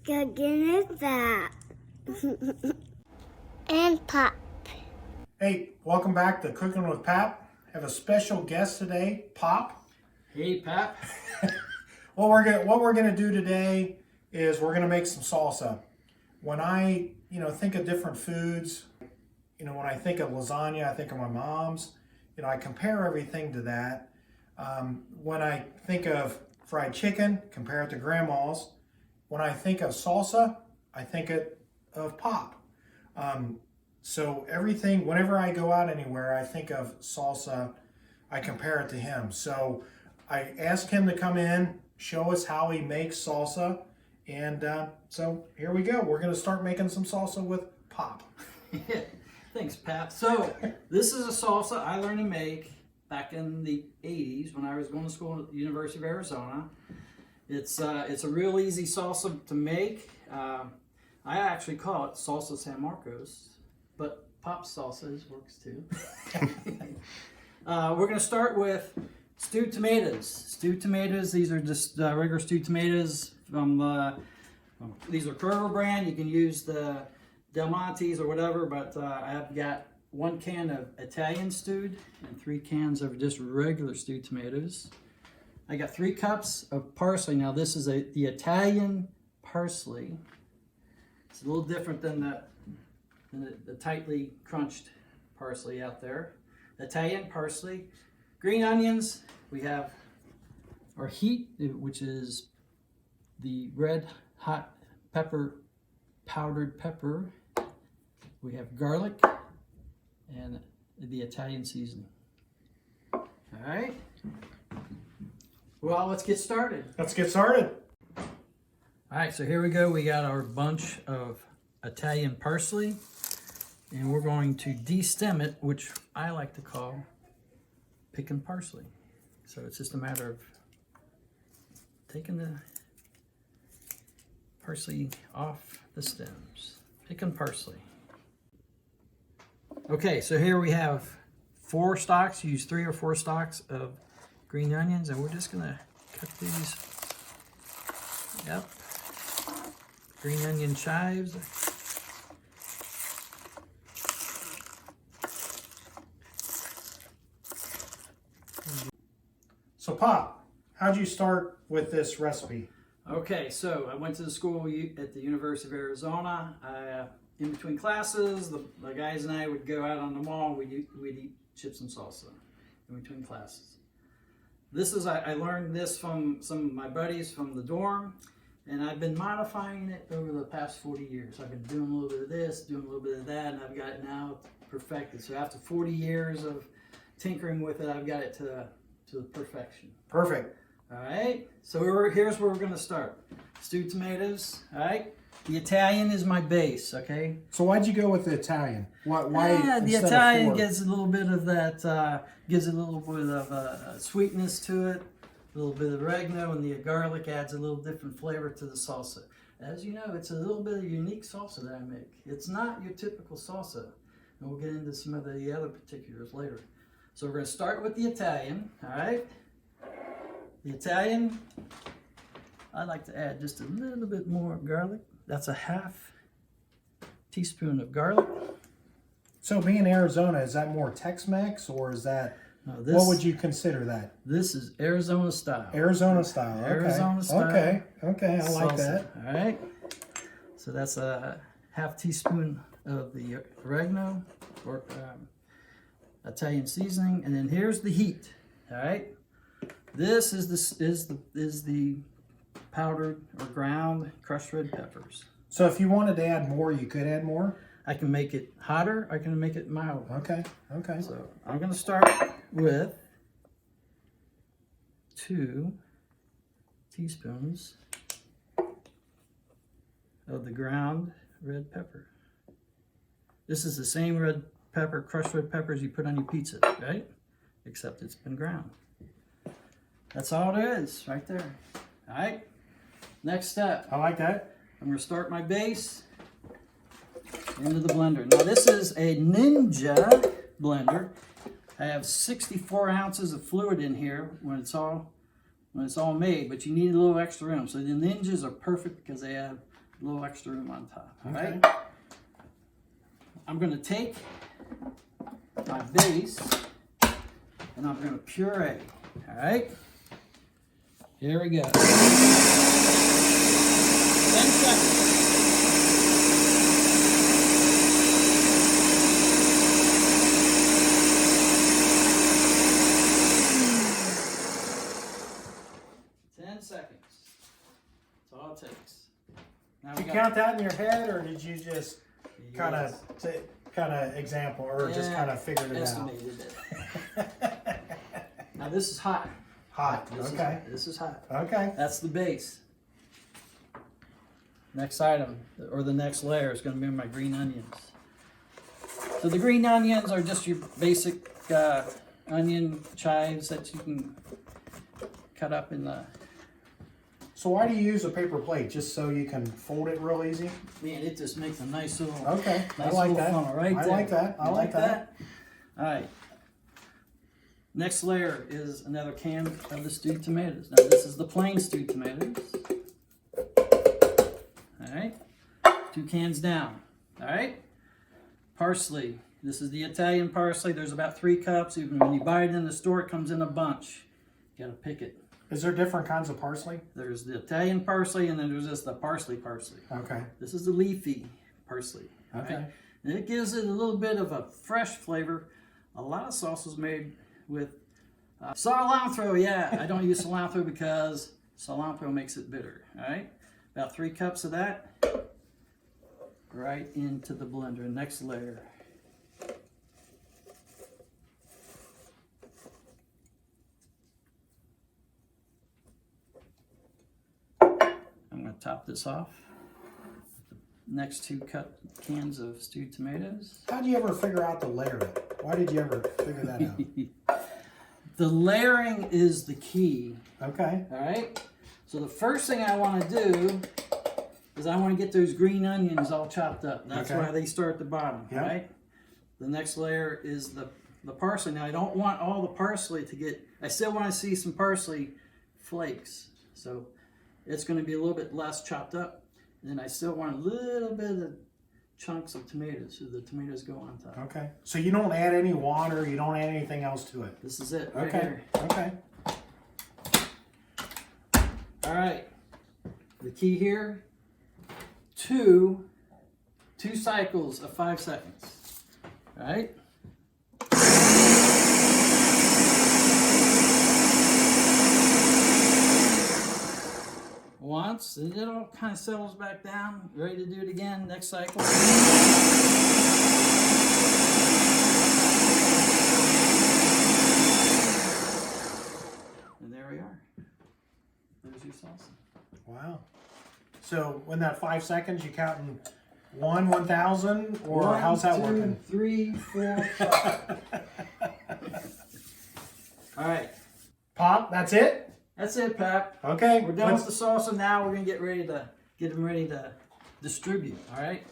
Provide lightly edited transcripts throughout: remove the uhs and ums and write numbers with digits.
Cookin is that. And Pop. Hey, welcome back to Cooking with Pap. Have a special guest today, Pop. Hey, Pap. What we're gonna do today is we're gonna make some salsa. When I think of different foods, when I think of lasagna, I think of my mom's. I compare everything to that. When I think of fried chicken, compare it to grandma's. When I think of salsa, I think of Pop. So everything, whenever I go out anywhere, I think of salsa, I compare it to him. So I asked him to come in, show us how he makes salsa. And so here we go. We're going to start making some salsa with Pop. Thanks, Pap. So this is a salsa I learned to make back in the 80s when I was going to school at the University of Arizona. It's a real easy salsa to make. I actually call it salsa San Marcos, but Pop's salsa works too. We're going to start with stewed tomatoes. Stewed tomatoes, these are just regular stewed tomatoes from, these are Kroger brand. You can use the Del Monte's or whatever, but I have got 1 can of Italian stewed and 3 cans of just regular stewed tomatoes. I got 3 cups of parsley. Now this is the Italian parsley. It's a little different than the tightly crunched parsley out there. Italian parsley. Green onions. We have our heat, which is the red hot pepper, powdered pepper. We have garlic and the Italian seasoning. All right. Well, let's get started. Let's get started. All right, so here we go. We got our bunch of Italian parsley, and we're going to de-stem it, which I like to call picking parsley. So it's just a matter of taking the parsley off the stems. Picking parsley. Okay, so here we have 4 stalks. Use 3 or 4 stalks of green onions, and we're just gonna cut these. Yep. Green onion chives. So Pop, how'd you start with this recipe? Okay, so I went to the school at the University of Arizona. In between classes, the guys and I would go out on the mall. We'd eat chips and salsa in between classes. I learned this from some of my buddies from the dorm, and I've been modifying it over the past 40 years. I've been doing a little bit of this, doing a little bit of that, and I've got it now perfected. So after 40 years of tinkering with it, I've got it to perfection. Perfect. All right, so here's where we're going to start. Stewed tomatoes, all right? The Italian is my base, okay? So why'd you go with the Italian? Why the Italian gives a little bit of that, gives a little bit of sweetness to it, a little bit of oregano, and the garlic adds a little different flavor to the salsa. As you know, it's a little bit of unique salsa that I make. It's not your typical salsa, and we'll get into some of the other particulars later. So we're going to start with the Italian, all right? The Italian, I like to add just a little bit more garlic. That's a ½ teaspoon of garlic. So being Arizona, is that more Tex-Mex or is that, what would you consider that? This is Arizona style. Arizona style, okay. Arizona style. Okay, I like salsa. that. All right. So that's a ½ teaspoon of the oregano or Italian seasoning, and then here's the heat. All right. This is the powdered or ground crushed red peppers. So if you wanted to add more, you could add more? I can make it hotter, I can make it milder. Okay. So I'm going to start with 2 teaspoons of the ground red pepper. This is the same red pepper, crushed red peppers you put on your pizza, right? Except it's been ground. That's all it is right there. All right. Next step. I like that. I'm going to start my base into the blender. Now this is a Ninja blender. I have 64 ounces of fluid in here when it's all made, but you need a little extra room. So the Ninjas are perfect because they have A little extra room on top. All Okay. right. I'm going to take my base and I'm going to puree. All right. Here we go. 10 seconds. Seconds. That's all it takes. Now Did you count that in your head, or did you just kind of example, or just kind of figured it estimated it. Now this is hot. Hot. Okay. This is hot. Okay. That's the base. Next item, or the next layer, is going to be my green onions. So the green onions are just your basic onion chives that you can cut up in the. So why do you use a paper plate? Just so you can fold it real easy? Man, it just makes a nice little. Okay, nice I like little that. funnel right I there. like that. I You like that. All right. Next layer is another can of the stewed tomatoes. Now this is the plain stewed tomatoes. All right. 2 cans down. All right. Parsley. This is the Italian parsley. There's about 3 cups. Even when you buy it in the store, it comes in a bunch. You gotta pick it. Is there different kinds of parsley? There's the Italian parsley, and then there's just the parsley. Okay. This is the leafy parsley. Okay. Right? And it gives it a little bit of a fresh flavor. A lot of salsas made with cilantro. Yeah, I don't use cilantro because cilantro makes it bitter. All right. About 3 cups of that right into the blender. Next layer. I'm going to top this off. Next 2 cans of stewed tomatoes. How did you ever figure out to layer it? Why did you ever figure that out? The layering is the key. Okay. All right. So the first thing I want to do is I want to get those green onions all chopped up. That's Okay. why they start at the bottom. Yep. Right. The next layer is the parsley. Now I don't want all the parsley to get. I still want to see some parsley flakes. So it's going to be a little bit less chopped up. And then I still want a little bit of chunks of tomatoes, so the tomatoes go on top. Okay. So you don't add any water, you don't add anything else to it? This is it right Okay. here. Okay. All right. The key here, two cycles of 5 seconds. All right. Once, and it all kind of settles back down. Ready to do it again. Next cycle. And there we are. There's your salsa. Wow. So when that 5 seconds, you counting 1,000, or 1, how's that 2, working? 3, 4, 5. All right. Pop, that's it? That's it, Pat. Okay. We're done with the salsa. Now we're gonna get them ready to distribute. All right.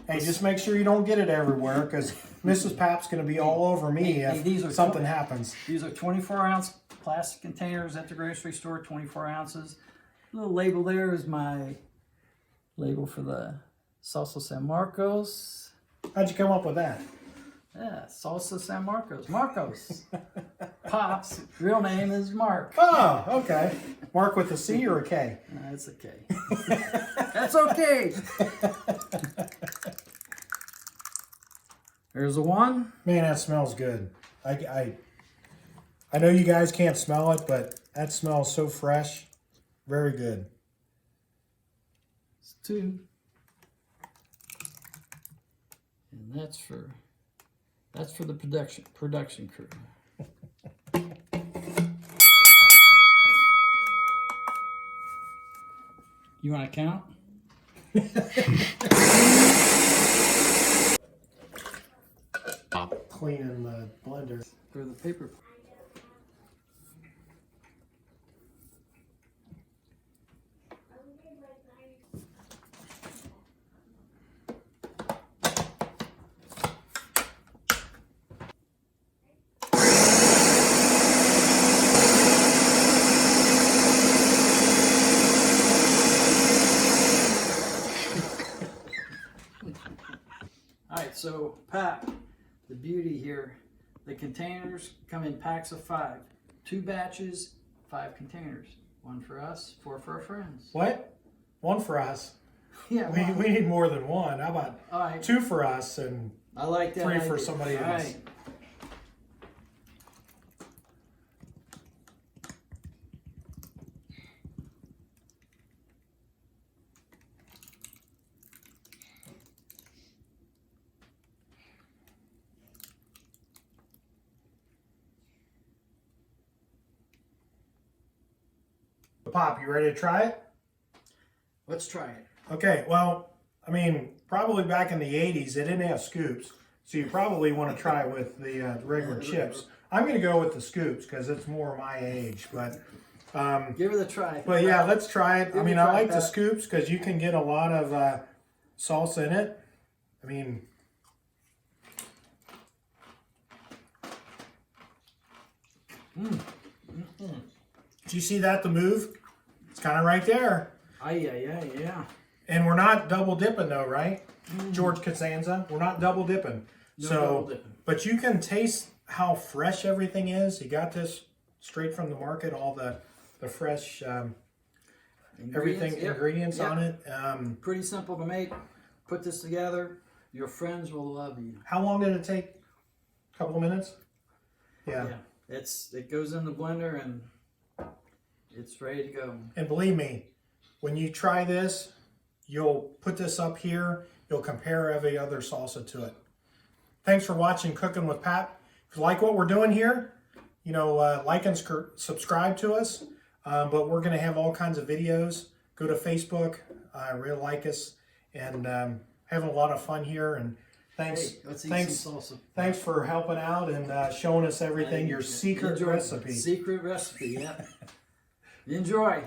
Hey, just make sure you don't get it everywhere, because Mrs. Pap's going to be all over me if these are something happens. These are 24-ounce plastic containers at the grocery store. 24 ounces. The little label there is my label for the Salsa San Marcos. How'd you come up with that? Yeah, Salsa San Marcos. Marcos. Pop's real name is Mark. Oh, okay. Mark with a C or a K? That's okay. That's okay. There's a 1. Man, that smells good. I know you guys can't smell it, but that smells so fresh. Very good. It's 2. And that's for the production crew. You want to count? Cleaning the blender. For the paper. So, Pat, the beauty here, the containers come in packs of 5. 2 batches, 5 containers. 1 for us, 4 for our friends. What? 1 for us. Yeah, We need more than 1. How about all right. 2 for us and I like that 3 for idea. somebody All else? right. Pop, you ready to try it? Let's try it. Okay, well, I mean, probably back in the 80s, they didn't have scoops. So you probably want to try with the regular chips. I'm going to go with the scoops because it's more my age. But Give it a try. But yeah, let's try it. I Give it mean, a I try, like the Pat. scoops because you can get a lot of salsa in it. I mean, do you see that, the move? It's kind of right there. Yeah. And we're not double dipping though, right? George Costanza, we're not double dipping. No So, double dipping. but you can taste how fresh everything is. You got this straight from the market, all the fresh everything, Yep. ingredients Yep. on it. Pretty simple to make. Put this together. Your friends will love you. How long did it take? A couple of minutes? Yeah. It goes in the blender and it's ready to go. And believe me, when you try this, you'll put this up here. You'll compare every other salsa to it. Thanks for watching Cooking with Pat. If you like what we're doing here, you know, like and subscribe to us. But we're going to have all kinds of videos. Go to Facebook, really like us, and having a lot of fun here. And thanks, Hey, let's eat thanks, some salsa. thanks for helping out and showing us everything. Your secret Enjoy. recipe. Secret recipe, yeah. Enjoy.